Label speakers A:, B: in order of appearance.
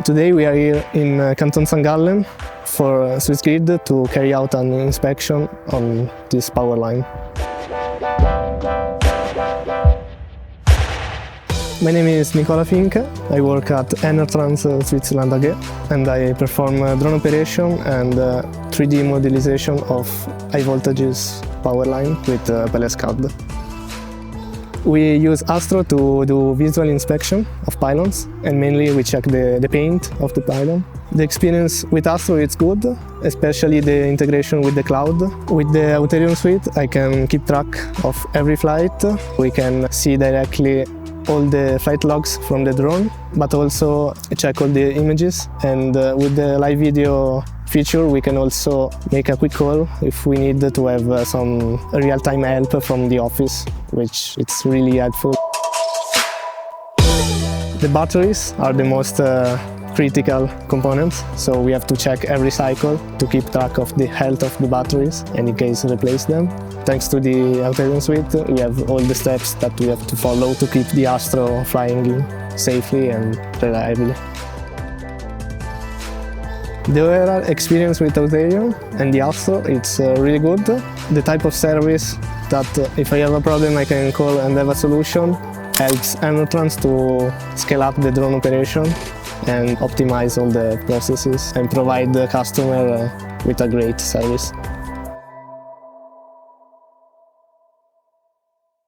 A: Today we are here in Canton St. Gallen for Swiss Grid to carry out an inspection on this power line. My name is Nicola Finke. I work at EnerTrans Switzerland AG and I perform drone operation and 3D modelization of high voltages power line with PLS CAD. We use Astro to do visual inspection of pylons and mainly we check the paint of the pylon. The experience with Astro is good, especially the integration with the cloud. With the Auterion Suite I can keep track of every flight. We can see directly all the flight logs from the drone, but also check all the images, and with the live video feature we can also make a quick call if we need to have some real-time help from the office, which it's really helpful. The batteries are the most critical components, so we have to check every cycle to keep track of the health of the batteries and in case replace them. Thanks to the Auterion Suite, we have all the steps that we have to follow to keep the Astro flying safely and reliably. The overall experience with Auterion and the Astro, it's really good. The type of service that if I have a problem I can call and have a solution helps EnerTrans to scale up the drone operation and optimize all the processes and provide the customer with a great service.